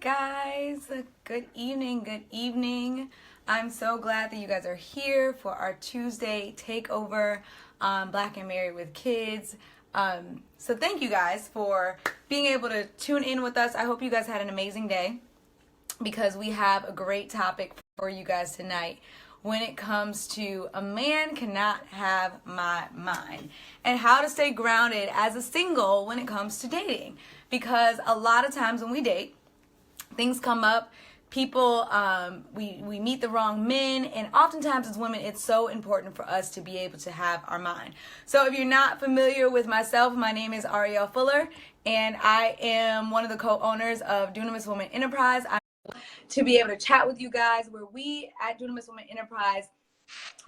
guys. Good evening. Good evening. I'm so glad that you guys are here for our Tuesday takeover on Black and Married with Kids. So thank you guys for being able to tune in with us. I hope you guys had an amazing day because we have a great topic for you guys tonight when it comes to a man cannot have my mind and how to stay grounded as a single when it comes to dating. Because a lot of times when we date, things come up, people, we meet the wrong men, and oftentimes as women, it's so important for us to be able to have our mind. So if you're not familiar with myself, my name is Arielle Fuller, and I am one of the co-owners of Dunamis Women Enterprise. To be able to chat with you guys, where we at Dunamis Women Enterprise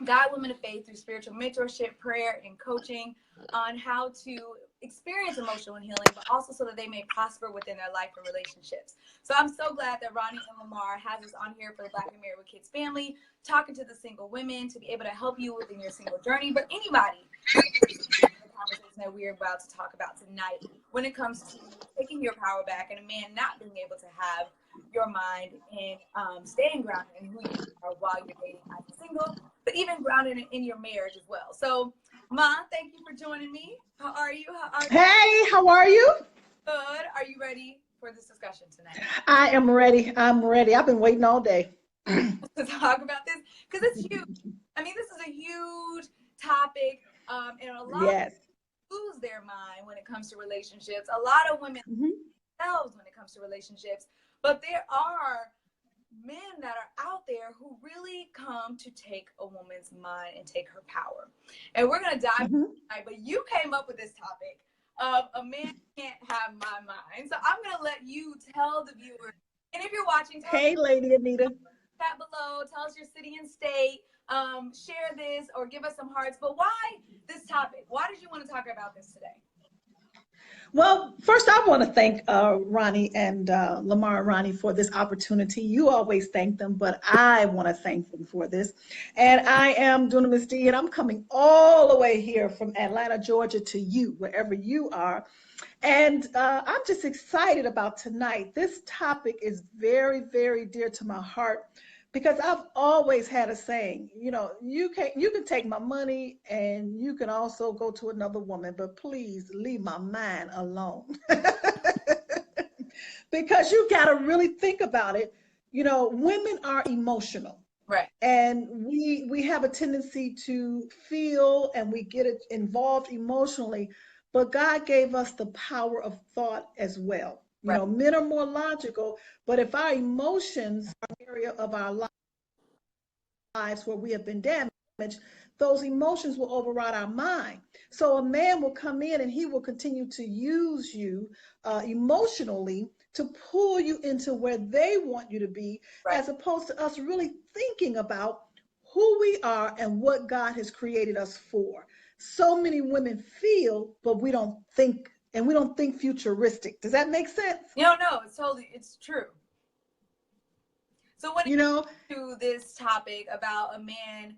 guide women of faith through spiritual mentorship, prayer, and coaching on how to experience emotional healing, but also so that they may prosper within their life and relationships. So I'm so glad that Ronnie and Lamar has us on here for the Black and Married with Kids family, talking to the single women to be able to help you within your single journey, but anybody. The conversation that we're about to talk about tonight when it comes to taking your power back and a man not being able to have your mind and staying grounded in who you are while you're dating as a single, but even grounded in your marriage as well. So, Ma, thank you for joining me. How are you? Hey, how are you? Good. Are you ready for this discussion tonight? I am ready. I'm ready. I've been waiting all day to talk about this because it's huge. I mean, this is a huge topic, and a lot of people lose their mind when it comes to relationships. A lot of women themselves when it comes to relationships, but there are men that are out there who really come to take a woman's mind and take her power. And we're going to dive into tonight, but you came up with this topic of a man can't have my mind. So I'm going to let you tell the viewers, and if you're watching, hey, Lady Anita, chat below, tell us your city and state, share this or give us some hearts. But why this topic? Why did you want to talk about this today? Well, first I want to thank Ronnie and Lamar and Ronnie for this opportunity. You always thank them, but I want to thank them for this. And I am Dunamis D, and I'm coming all the way here from Atlanta, Georgia to you, wherever you are. And I'm just excited about tonight. This topic is very, very dear to my heart because I've always had a saying, you can take my money and you can also go to another woman, but please leave my mind alone. Because you got to really think about it. Women are emotional. Right. And we have a tendency to feel and we get involved emotionally, but God gave us the power of thought as well. Men are more logical, but if our emotions are an area of our lives where we have been damaged, those emotions will override our mind. So a man will come in and he will continue to use you emotionally to pull you into where they want you to be, as opposed to us really thinking about who we are and what God has created us for. So many women feel, but we don't think, and we don't think futuristic. Does that make sense? No, it's true. So when it comes to this topic about a man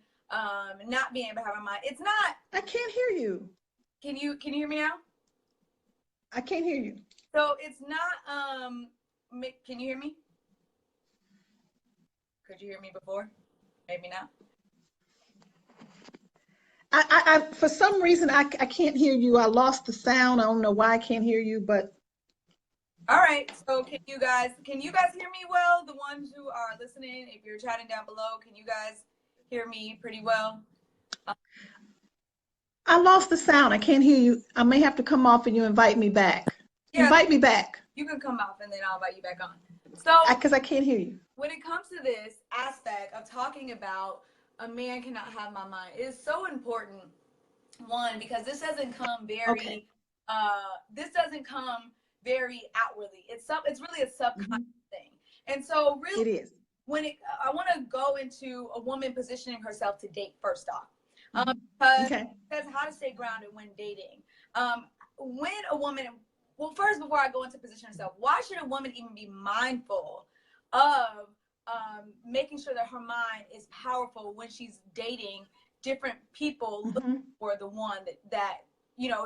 not being able to have a mind, it's not. I can't hear you. Can you hear me now? I can't hear you. So it's not. Can you hear me? Could you hear me before? Maybe not. I for some reason I can't hear you. I lost the sound. I don't know why I can't hear you, but all right. So can you guys hear me well? The ones who are listening, if you're chatting down below, can you guys hear me pretty well? I lost the sound. I can't hear you. I may have to come off and you invite me back. Yeah, invite me back. You can come off and then I'll invite you back on. So because I can't hear you. When it comes to this aspect of talking about a man cannot have my mind, it is so important. One, because this doesn't come very very outwardly. It's really a subconscious thing. And so really it is. I want to go into a woman positioning herself to date first off. Because how to stay grounded when dating. When a woman, well, first, before I go into position herself, why should a woman even be mindful of making sure that her mind is powerful when she's dating different people, looking for the one that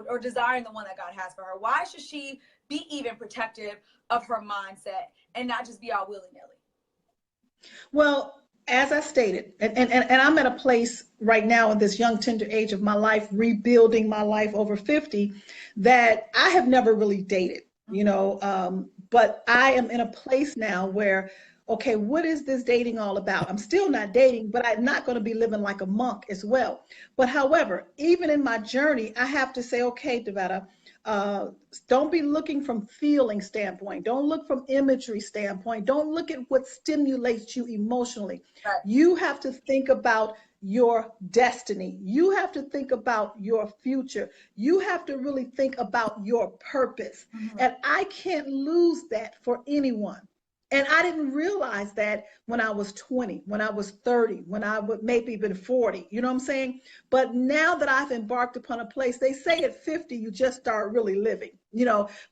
or desiring the one that God has for her? Why should she be even protective of her mindset and not just be all willy-nilly. Well, as I stated, and I'm at a place right now in this young, tender age of my life, rebuilding my life over 50, that I have never really dated, but I am in a place now where, okay, what is this dating all about? I'm still not dating, but I'm not going to be living like a monk as well. But however, even in my journey, I have to say, okay, Devetta, uh, don't be looking from feeling standpoint. Don't look from imagery standpoint. Don't look at what stimulates you emotionally. Right. You have to think about your destiny. You have to think about your future. You have to really think about your purpose. Mm-hmm. And I can't lose that for anyone. And I didn't realize that when I was 20, when I was 30, when I would maybe been 40, you know what I'm saying? But now that I've embarked upon a place, they say at 50, you just start really living,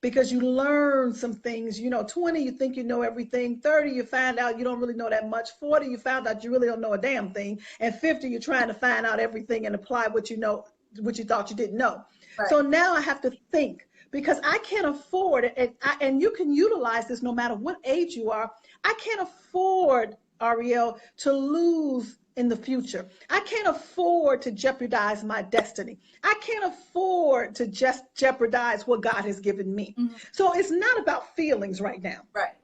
because you learn some things, 20, you think you know everything. 30, you find out you don't really know that much. 40, you found out you really don't know a damn thing. And 50, you're trying to find out everything and apply what you know, what you thought you didn't know. Right. So now I have to think, because I can't afford it. And you can utilize this no matter what age you are. I can't afford, Arielle, to lose in the future. I can't afford to jeopardize my destiny. I can't afford to just jeopardize what God has given me. Mm-hmm. So it's not about feelings right now. Right.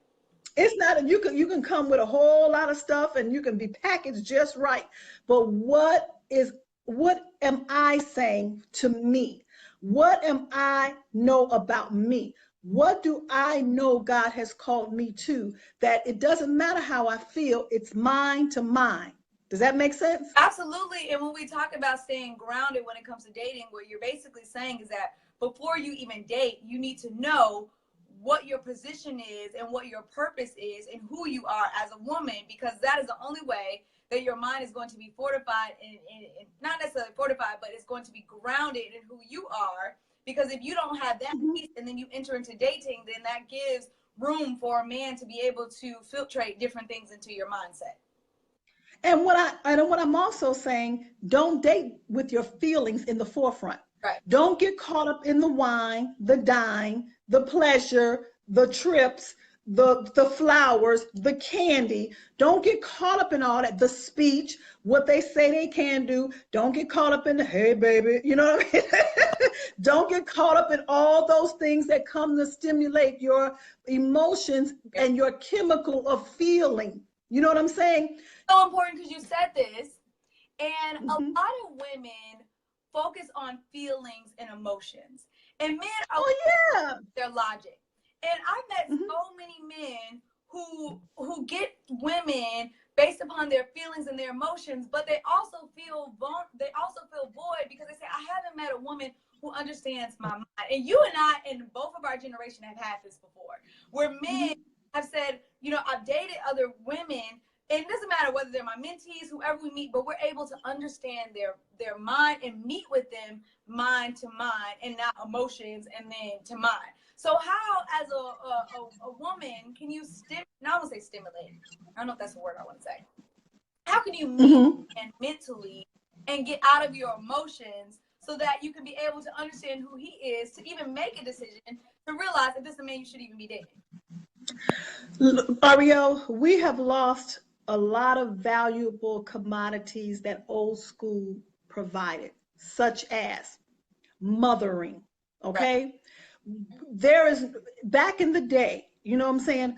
It's not, you can come with a whole lot of stuff and you can be packaged just right. But what am I saying to me? What am I know about me? What do I know God has called me to, that it doesn't matter how I feel, it's mine to mine. Does that make sense? Absolutely. And when we talk about staying grounded when it comes to dating, what you're basically saying is that before you even date, you need to know what your position is and what your purpose is and who you are as a woman, because that is the only way that your mind is going to be fortified and not necessarily fortified, but it's going to be grounded in who you are. Because if you don't have that piece and then you enter into dating, then that gives room for a man to be able to filtrate different things into your mindset. And what I'm also saying, don't date with your feelings in the forefront. Right. Don't get caught up in the wine, the dine, the pleasure, the trips, the flowers, the candy. Don't get caught up in all that, the speech, what they say they can do. Don't get caught up in the, hey, baby, you know what I mean? Don't get caught up in all those things that come to stimulate your emotions and your chemical of feeling. You know what I'm saying? So important, because you said this, and a lot of women focus on feelings and emotions, and men are their logic. And I've met so many men who get women based upon their feelings and their emotions, but they also feel void, because they say, I haven't met a woman who understands my mind. And you and I, and both of our generation, have had this before, where men have said, I've dated other women, and it doesn't matter whether they're my mentees, whoever we meet, but we're able to understand their mind and meet with them mind to mind, and not emotions and then to mind. So how, as a woman, can you I don't want to say stimulate. I don't know if that's the word I want to say. How can you meet and mentally and get out of your emotions so that you can be able to understand who he is, to even make a decision, to realize if this is a man you should even be dating? Arielle, we have lost a lot of valuable commodities that old school provided, such as mothering. Okay. Right. There is, back in the day, you know what I'm saying?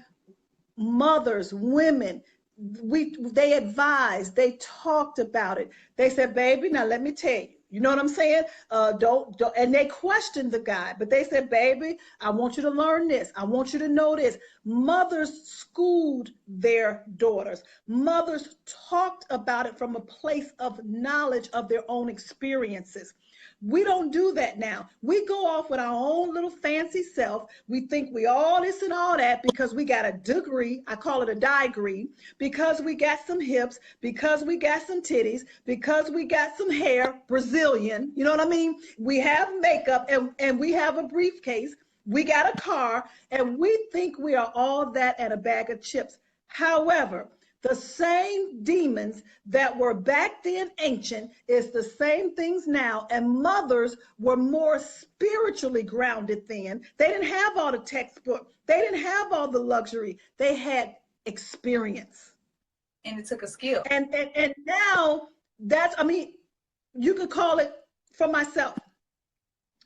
Mothers, women, they advised, they talked about it. They said, baby, now let me tell you. You know what I'm saying? Don't, and they questioned the guy, but they said, baby, I want you to learn this. I want you to know this. Mothers schooled their daughters. Mothers talked about it from a place of knowledge of their own experiences. We don't do that now. We go off with our own little fancy self. We think we all this and all that because we got a degree. I call it a degree. Because we got some hips, because we got some titties, because we got some hair, Brazilian. You know what I mean? We have makeup and we have a briefcase. We got a car, and we think we are all that and a bag of chips. However, The same demons that were back then ancient is the same things now. And mothers were more spiritually grounded then. They didn't have all the textbook. They didn't have all the luxury. They had experience. And it took a skill. And now that's, I mean, you could call it, for myself,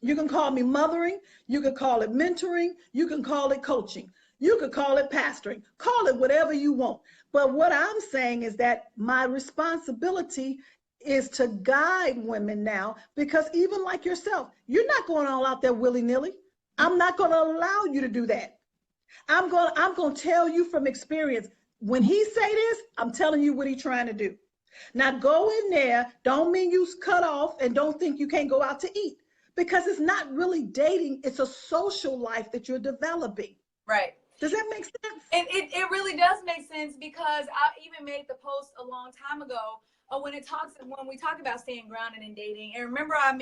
you can call me mothering, you could call it mentoring, you can call it coaching, you could call it pastoring, call it whatever you want. But what I'm saying is that my responsibility is to guide women now, because even like yourself, you're not going all out there willy-nilly. I'm not going to allow you to do that. I'm going to tell you from experience. When he say this, I'm telling you what he's trying to do. Now go in there. Don't mean you cut off and don't think you can't go out to eat, because it's not really dating. It's a social life that you're developing. Right. Does that make sense? And it really does make sense, because I even made the post a long time ago when we talk about staying grounded in dating. And remember I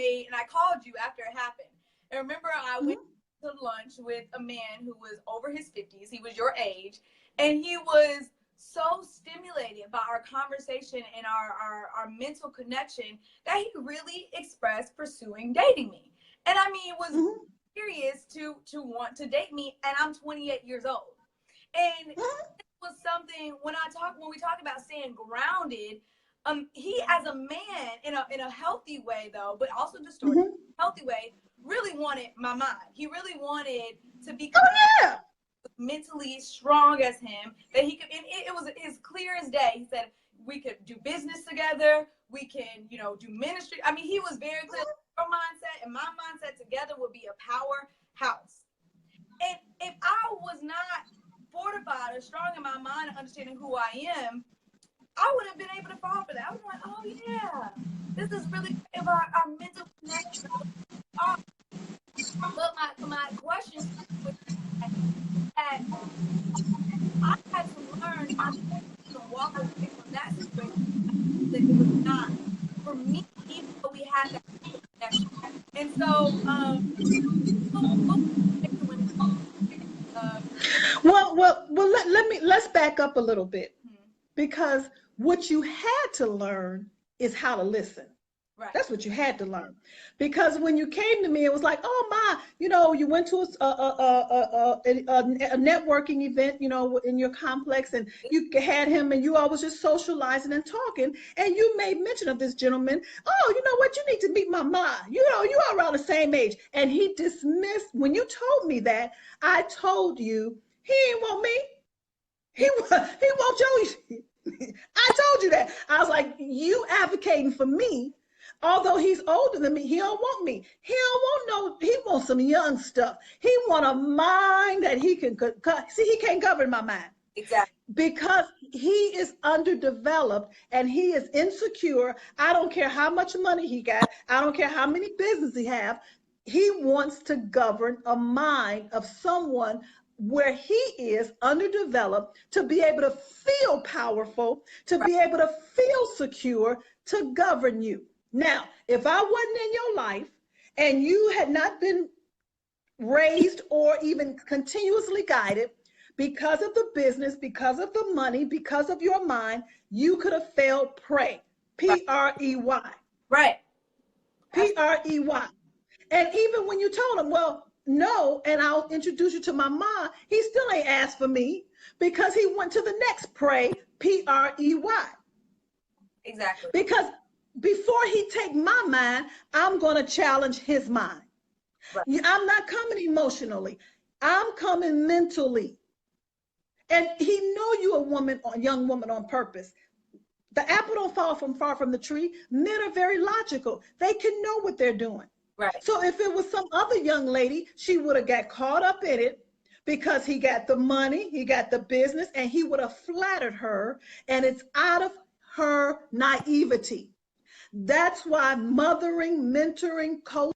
called you after it happened. And remember I went to lunch with a man who was over his 50s. He was your age. And he was so stimulated by our conversation and our mental connection that he really expressed pursuing dating me. And I mean, it was serious to want to date me, and I'm 28 years old. And it was something when we talk about staying grounded, he as a man in a healthy way though, but also distorted, healthy way, really wanted my mind. He really wanted to be mentally strong as him, that he could, and it was as clear as day. He said we could do business together, we can, do ministry. I mean, he was very clear. Your mindset and my mindset together would be a powerhouse. And if I was not fortified or strong in my mind and understanding who I am, I would have been able to fall for that. I was like, oh yeah, this is really about our mental connection. But my question was that I had to learn how to walk away from that situation. That it was not for me, even though we had that connection. And so, let's back up a little bit, because what you had to learn is how to listen. Right. That's what you had to learn. Because when you came to me, it was like, oh my, you went to a networking event, in your complex, and you had him, and you all was just socializing and talking, and you made mention of this gentleman. Oh, you know what? You need to meet my mom. You are around the same age. And he dismissed, when you told me that, I told you, he ain't want me. He want you. I told you that. I was like, you advocating for me. Although he's older than me, he don't want me. He wants some young stuff. He want a mind that he can, see, he can't govern my mind. Exactly. Because he is underdeveloped and he is insecure. I don't care how much money he got. I don't care how many business he have. He wants to govern a mind of someone where he is underdeveloped, to be able to feel powerful, to be able to feel secure, to govern you. Now, if I wasn't in your life and you had not been raised or even continuously guided, because of the business, because of the money, because of your mind, you could have fell prey. P-R-E-Y. Right. P-R-E-Y. And even when you told him, well, no, and I'll introduce you to my mom, he still ain't asked for me, because he went to the next prey, P-R-E-Y. Exactly. Because before he take my mind, I'm going to challenge his mind. Right. I'm not coming emotionally. I'm coming mentally. And he know you a young woman on purpose. The apple don't fall from far from the tree. Men are very logical. They can know what they're doing. Right. So if it was some other young lady, she would have got caught up in it, because he got the money, he got the business, and he would have flattered her. And it's out of her naivety. That's why mothering, mentoring, coaching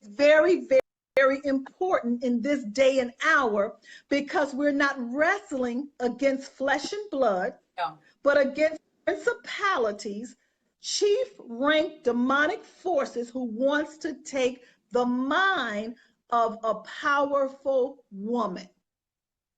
is very, very, very important in this day and hour, because we're not wrestling against flesh and blood, but against principalities, chief rank demonic forces who wants to take the mind of a powerful woman.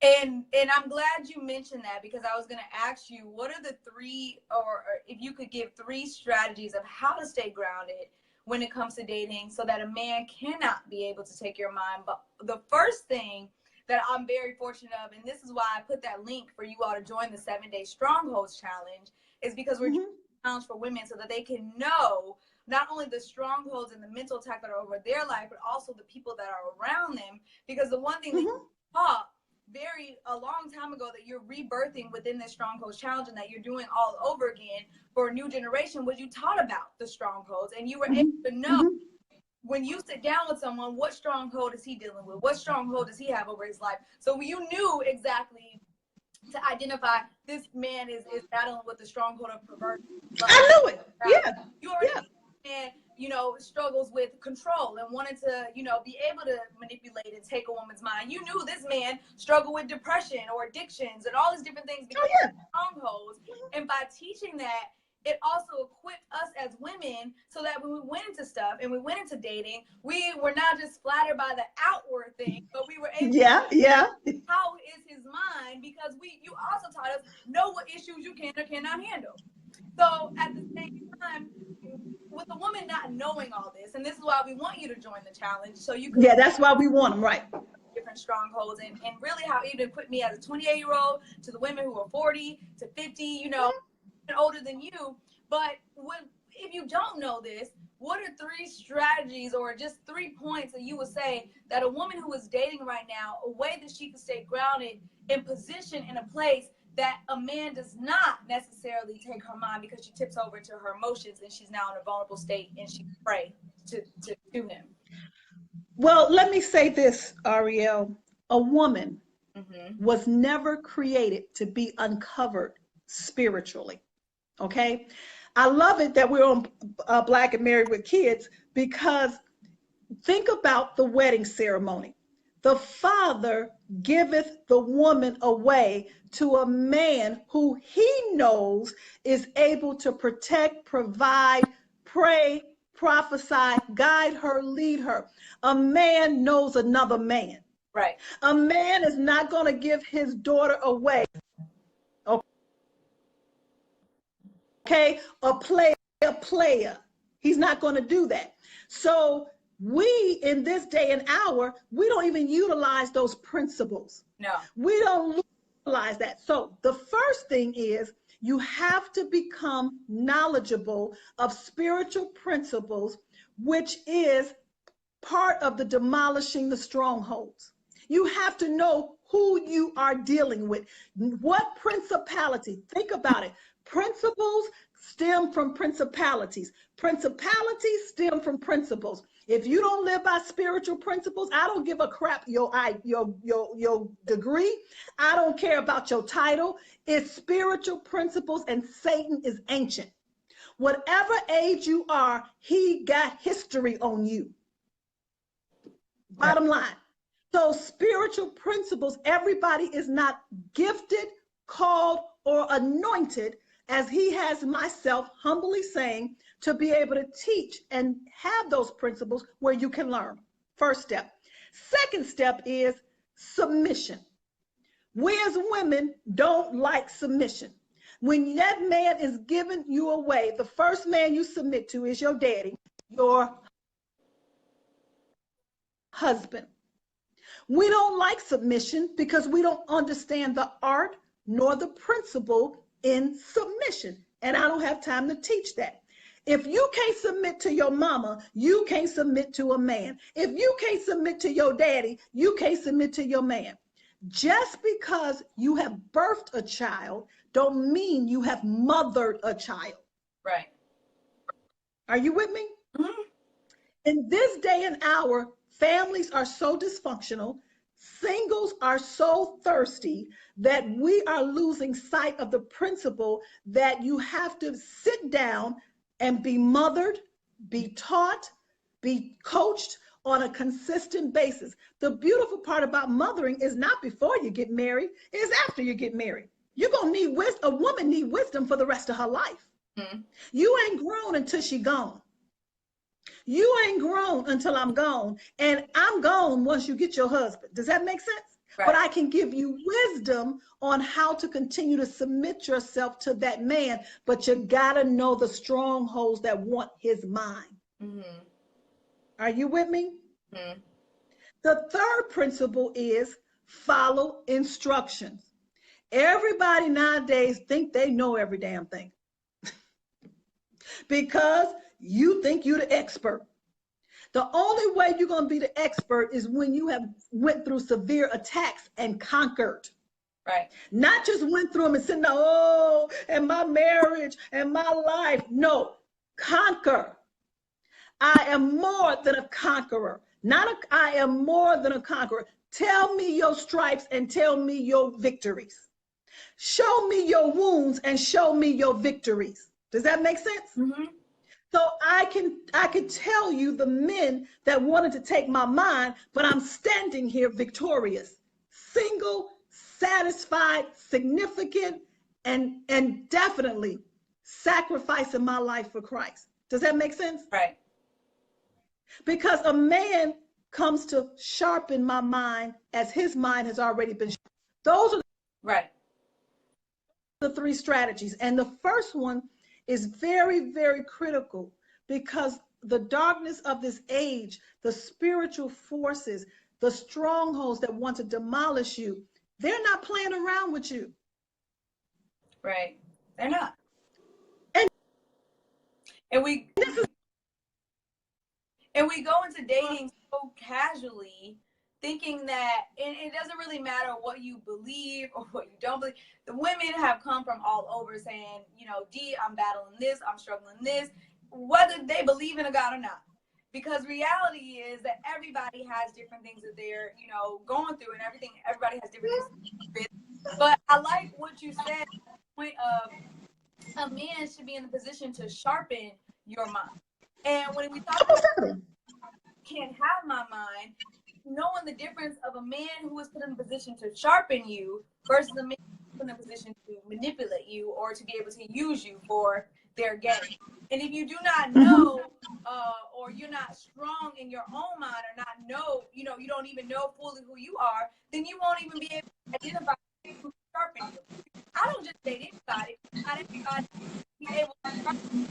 And I'm glad you mentioned that, because I was going to ask you, what are the three, or if you could give three strategies of how to stay grounded when it comes to dating, so that a man cannot be able to take your mind. But the first thing that I'm very fortunate of, and this is why I put that link for you all to join the 7-day Strongholds Challenge, is because we're doing a challenge for women so that they can know not only the strongholds and the mental attack that are over their life, but also the people that are around them. Because the one thing that you taught a long time ago that you're rebirthing within this Strongholds Challenge, and that you're doing all over again for a new generation, was you taught about the strongholds, and you were able to know when you sit down with someone, what stronghold is he dealing with? What stronghold does he have over his life? So you knew exactly to identify this man is battling with the stronghold of perversion. I knew it. Yeah. You already and struggles with control and wanted to, be able to manipulate and take a woman's mind. You knew this man struggled with depression or addictions and all these different things because of strongholds. And by teaching that, it also equipped us as women so that when we went into stuff and we went into dating, we were not just flattered by the outward thing, but we were able to how is his mind, because you also taught us know what issues you can or cannot handle. So at the same time, with a woman not knowing all this, and this is why we want you to join the challenge, so you can that's why we want them, right? Different strongholds, and really how it even put me as a 28-year-old to the women who are 40 to 50, and older than you. But if you don't know this, what are three strategies or just 3 points that you would say that a woman who is dating right now, a way that she can stay grounded in position in a place that a man does not necessarily take her mind, because she tips over into her emotions and she's now in a vulnerable state and she pray to him? Well, let me say this, Arielle. A woman was never created to be uncovered spiritually. Okay? I love it that we're on Black and Married with Kids, because think about the wedding ceremony. The father giveth the woman away to a man who he knows is able to protect, provide, pray, prophesy, guide her, lead her. A man knows another man. Right. A man is not going to give his daughter away. Okay? A player. He's not going to do that. So we, in this day and hour, we don't even utilize those principles. No. We don't utilize that. So the first thing is you have to become knowledgeable of spiritual principles, which is part of the demolishing the strongholds. You have to know who you are dealing with. What principality? Think about it. Principles stem from principalities. Principalities stem from principles. If you don't live by spiritual principles, I don't give a crap your degree. I don't care about your title. It's spiritual principles, and Satan is ancient. Whatever age you are, he got history on you. Bottom line. So spiritual principles, everybody is not gifted, called, or anointed, as he has myself humbly saying, to be able to teach and have those principles where you can learn. First step. Second step is submission. We as women don't like submission. When that man is giving you away, the first man you submit to is your daddy, your husband. We don't like submission because we don't understand the art nor the principle in submission. And I don't have time to teach that. If you can't submit to your mama, you can't submit to a man. If you can't submit to your daddy, you can't submit to your man. Just because you have birthed a child don't mean you have mothered a child. Right. Are you with me? Mm-hmm. In this day and hour, families are so dysfunctional, singles are so thirsty, that we are losing sight of the principle that you have to sit down and be mothered, be taught, be coached on a consistent basis. The beautiful part about mothering is not before you get married, it's after you get married. You're going to need wisdom. A woman needs wisdom for the rest of her life. Mm-hmm. You ain't grown until she gone. You ain't grown until I'm gone, and I'm gone once you get your husband. Does that make sense? but I can give you wisdom on how to continue to submit yourself to that man. But you gotta know the strongholds that want his mind. Mm-hmm. Are you with me? Mm-hmm. The third principle is follow instructions. Everybody nowadays think they know every damn thing because you think you're the expert. The only way you're going to be the expert is when you have went through severe attacks and conquered. Right. Not just went through them and said, no, and my marriage and my life. No, conquer. I am more than a conqueror. I am more than a conqueror. Tell me your stripes and tell me your victories. Show me your wounds and show me your victories. Does that make sense? Mm-hmm. So I can tell you the men that wanted to take my mind, but I'm standing here victorious, single, satisfied, significant, and definitely sacrificing my life for Christ. Does that make sense? Right. Because a man comes to sharpen my mind as his mind has already been sharpened. Those are right. the three strategies. And the first one is very, very critical because the darkness of this age, the spiritual forces, the strongholds that want to demolish you, they're not playing around with you. Right. They're not. And we go into dating so casually, thinking that it doesn't really matter what you believe or what you don't believe. The women have come from all over saying, D, I'm battling this, I'm struggling this, whether they believe in a God or not. Because reality is that everybody has different things that they're, going through, and everybody has different things. But I like what you said, the point of a man should be in the position to sharpen your mind. And when we talk about can't have my mind, knowing the difference of a man who is put in a position to sharpen you versus a man who is put in a position to manipulate you or to be able to use you for their gain. And if you do not know, or you're not strong in your own mind, or not know, you don't even know fully who you are, then you won't even be able to identify who sharpen you. I don't just date anybody. Not everybody be able to sharpen me.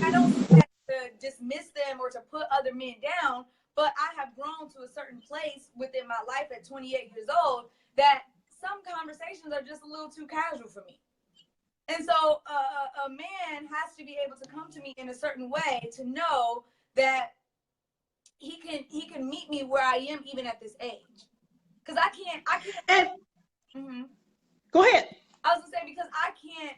I don't say that to dismiss them or to put other men down, but I have grown to a certain place within my life at 28 years old that some conversations are just a little too casual for me. And so a man has to be able to come to me in a certain way to know that he can meet me where I am even at this age. Because I can't. Mm-hmm. Go ahead. I was gonna say, because I can't.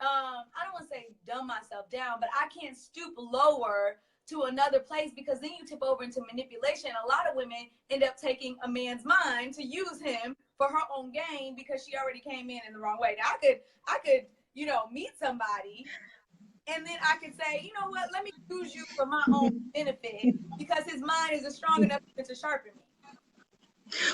I don't want to say dumb myself down, but I can't stoop lower to another place, because then you tip over into manipulation. A lot of women end up taking a man's mind to use him for her own gain because she already came in the wrong way. Now I could meet somebody, and then I could say, you know what, let me use you for my own benefit because his mind isn't strong enough to sharpen me.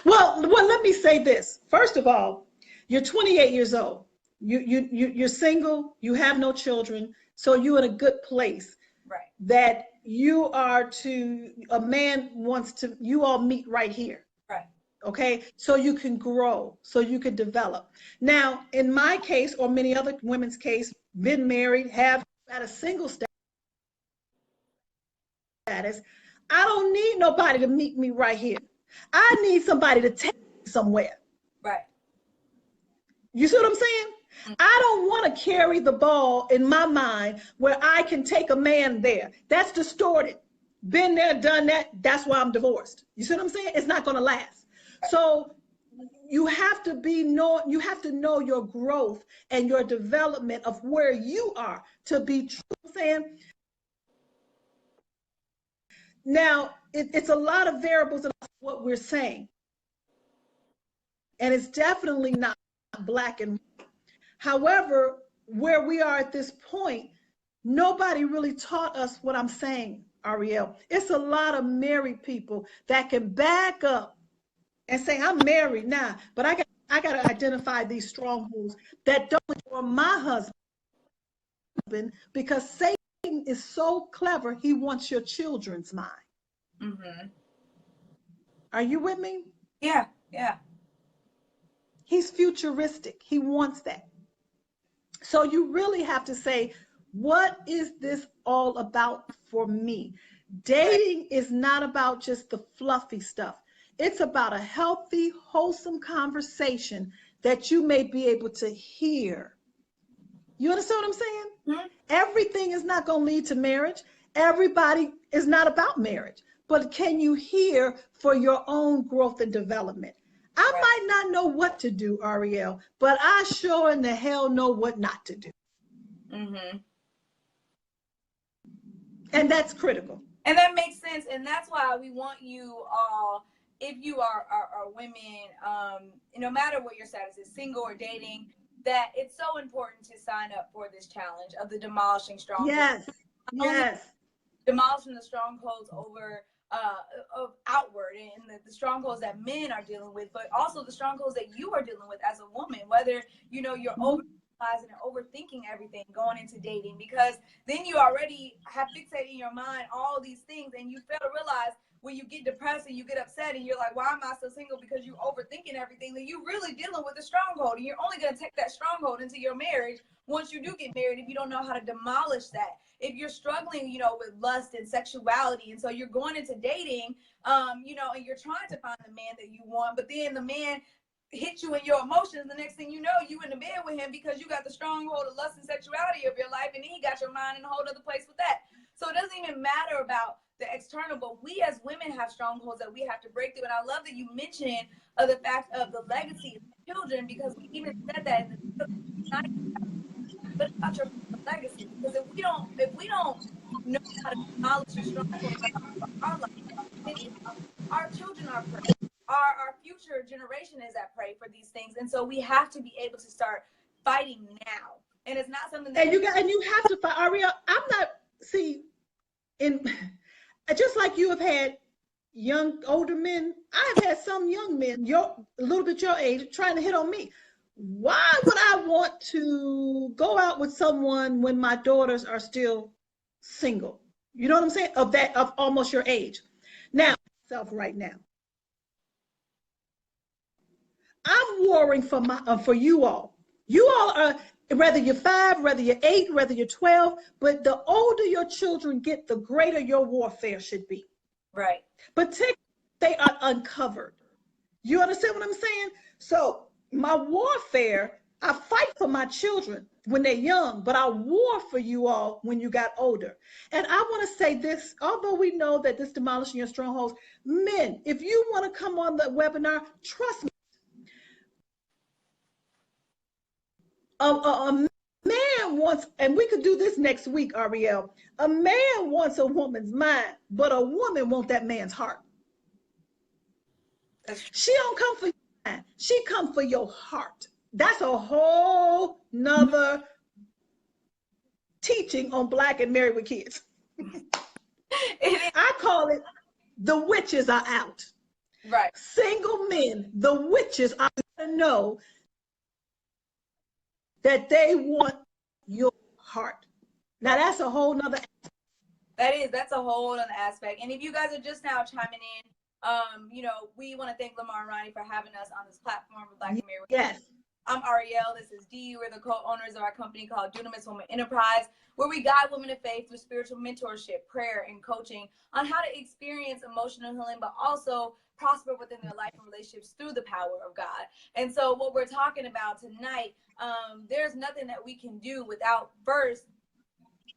Well, let me say this. First of all, you're 28 years old. You're single. You have no children, so you're in a good place. Right. That you are a man wants to. You all meet right here. Right. Okay, so you can grow, so you can develop. Now, in my case, or many other women's case, been married, have had a single status. I don't need nobody to meet me right here. I need somebody to take me somewhere. Right. You see what I'm saying? Mm-hmm. I don't want to carry the ball in my mind where I can take a man there. That's distorted. Been there, done that. That's why I'm divorced. You see what I'm saying? It's not going to last. So you have to know your growth and your development of where you are to be true. Saying now, it's a lot of variables in what we're saying, and it's definitely not black and white. However, where we are at this point, nobody really taught us what I'm saying, Arielle. It's a lot of married people that can back up and say, I'm married now, but I got to identify these strongholds that don't for my husband, because Satan is so clever, he wants your children's mind. Mm-hmm. Are you with me? Yeah. Yeah. He's futuristic. He wants that. So you really have to say, what is this all about for me? Right. Dating is not about just the fluffy stuff. It's about a healthy, wholesome conversation that you may be able to hear. You understand what I'm saying? Mhm. Everything is not going to lead to marriage. Everybody is not about marriage. But can you hear for your own growth and development? I Right. might not know what to do, Arielle, but I sure in the hell know what not to do. Mm-hmm. And that's critical. And that makes sense. And that's why we want you all, if you are women, no matter what your status is, single or dating, that it's so important to sign up for this challenge of the demolishing strongholds. Yes. Not only Yes. demolishing the strongholds over of outward and the strongholds that men are dealing with, but also the strongholds that you are dealing with as a woman, whether you're over and overthinking everything going into dating, because then you already have fixated in your mind all these things, and you fail to realize when you get depressed and you get upset and you're like, why am I still single, because you're overthinking everything, then you're really dealing with a stronghold, and you're only going to take that stronghold into your marriage once you do get married if you don't know how to demolish that. If you're struggling, with lust and sexuality, and so you're going into dating, and you're trying to find the man that you want, but then the man hit you in your emotions. The next thing you know, you in the bed with him because you got the stronghold of lust and sexuality of your life, and then he got your mind in a whole other place with that. So it doesn't even matter about the external, but we as women have strongholds that we have to break through. And I love that you mentioned the fact of the legacy of children, because we even said that in the but about your legacy. Because if we don't know how to demolish the strongholds of our life, then our children are prey. Our future generation is at prey for these things, and so we have to be able to start fighting now. And it's not something that And you have to find Arielle. I'm not see in just like you have had young older men, I've had some young men, a little bit your age, trying to hit on me. Why would I want to go out with someone when my daughters are still single? You know what I'm saying? Of almost your age. Now, myself right now, I'm warring for you all. You all are, whether you're 5, whether you're 8, whether you're 12, but the older your children get, the greater your warfare should be. right. Particularly, they are uncovered. You understand what I'm saying? So my warfare, I fight for my children when they're young, but I war for you all when you got older. And I want to say this, although we know that this demolishing your strongholds, men, if you want to come on the webinar, trust me, a man wants, and we could do this next week, Arielle. A man wants a woman's mind, but a woman wants that man's heart. That's true. She don't come for your mind. She come for your heart. That's a whole nother teaching on Black and Married with Kids. I call it the witches are out. Right. Single men, the witches are going to know that they want your heart. Now that's a whole nother. That's a whole other aspect. And if you guys are just now chiming in, we want to thank Lamar and Ronnie for having us on this platform with Black and Married with Yes. I'm Arielle. This is Dee. We're the co-owners of our company called Dunamis Woman Enterprise, where we guide women of faith through spiritual mentorship, prayer, and coaching on how to experience emotional healing, but also prosper within their life and relationships through the power of God. And so what we're talking about tonight, there's nothing that we can do without first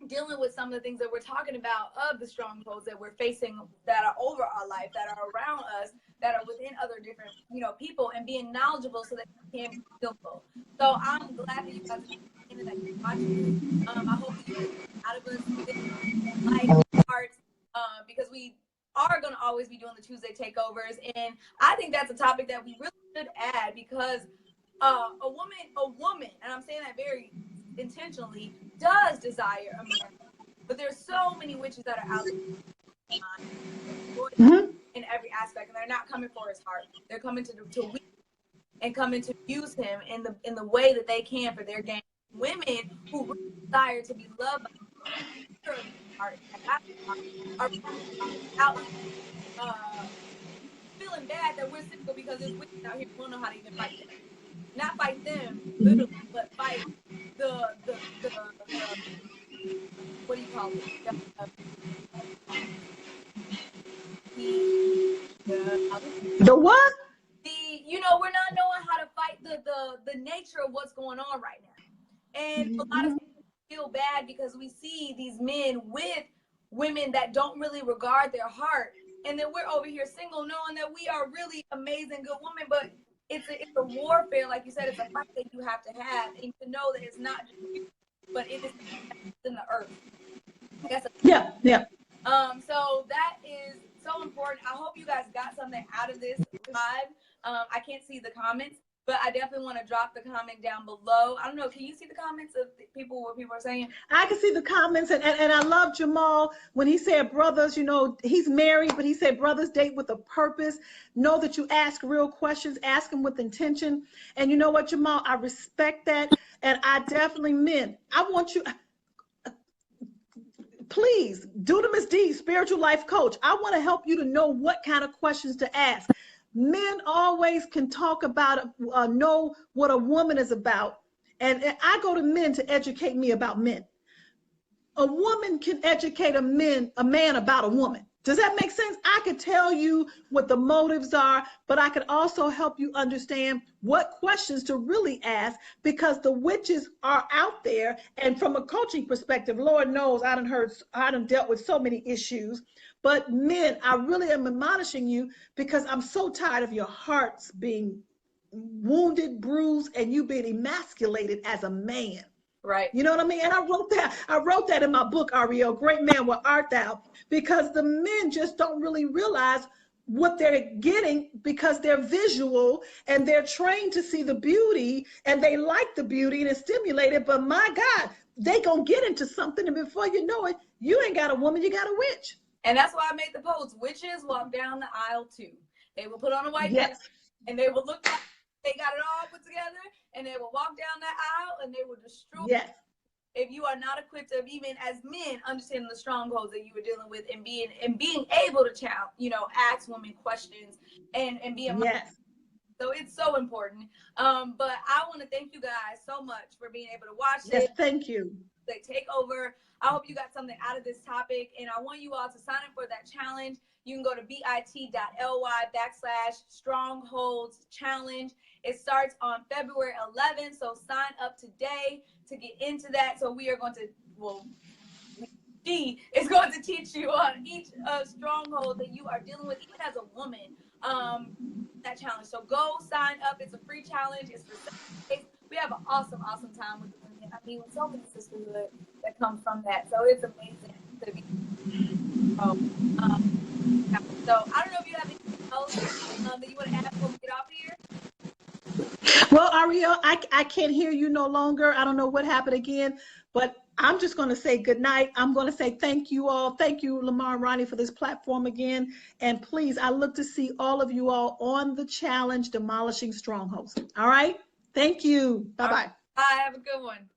dealing with some of the things that we're talking about of the strongholds that we're facing that are over our life, that are around us, that are within other different, people, and being knowledgeable so that we can be skillful. So I'm glad that you guys are that you're watching. I hope that you get out of us like hearts, because we are going to always be doing the Tuesday takeovers, and I think that's a topic that we really should add, because a woman, and I'm saying that very intentionally, does desire a man, but there's so many witches that are out there in every aspect, and they're not coming for his heart. They're coming to weak and coming to use him in the way that they can for their gain. Women who really desire to be loved by their heart are out feeling bad that we're single because there's women out here who don't know how to even fight them. Not fight them, literally, but fight the what do you call it? The what? We're not knowing how to fight the nature of what's going on right now. And a lot of people feel bad because we see these men with women that don't really regard their heart. And then we're over here single knowing that we are really amazing, good women, but it's a warfare, like you said, it's a fight that you have to have, and to know that it's not just you, but it is in the earth. Yeah. So that is so important. I hope you guys got something out of this live. I can't see the comments, but I definitely want to drop the comment down below. I don't know. Can you see the comments of what people are saying? I can see the comments, and I love Jamal when he said, brothers, he's married, but he said, brothers date with a purpose. Know that you ask real questions, ask them with intention. And you know what, Jamal, I respect that. And I definitely men, I want you, please, Dunamis D, spiritual life coach. I want to help you to know what kind of questions to ask. Men always can talk about, know what a woman is about. And I go to men to educate me about men. A woman can educate a man about a woman. Does that make sense? I could tell you what the motives are, but I could also help you understand what questions to really ask, because the witches are out there. And from a coaching perspective, Lord knows I done dealt with so many issues. But men, I really am admonishing you because I'm so tired of your hearts being wounded, bruised, and you being emasculated as a man. Right. You know what I mean? And I wrote that in my book, Arielle, Great Man, What Art Thou? Because the men just don't really realize what they're getting, because they're visual and they're trained to see the beauty and they like the beauty and it's stimulated. But my God, they gonna get into something, and before you know it, you ain't got a woman, you got a witch. And that's why I made the post. Witches walk down the aisle too. They will put on a white Yes. dress and they will look like they got it all put together, and they will walk down that aisle and they will destroy. Yes. If you are not equipped of, even as men, understanding the strongholds that you were dealing with and being able to ask women questions and being yes. So it's so important. But I want to thank you guys so much for being able to watch Yes, this. thank you. Take over. I hope you got something out of this topic, and I want you all to sign up for that challenge. You can go to bit.ly/strongholds challenge. It starts on February 11th, so sign up today to get into that. So we are going to, she is going to teach you on each stronghold that you are dealing with, even as a woman, that challenge. So go sign up. It's a free challenge. It's for 7 days. We have an awesome time with the women. I mean, with so many sisterhood that comes from that. So it's amazing to be. So I don't know if you have anything else that you want to add before we get off here. Well, Arielle, I can't hear you no longer. I don't know what happened again, but I'm just going to say good night. I'm going to say thank you all. Thank you, Lamar and Ronnie, for this platform again. And please, I look to see all of you all on the challenge, Demolishing Strongholds. All right. Thank you. Bye-bye. Bye. Have a good one.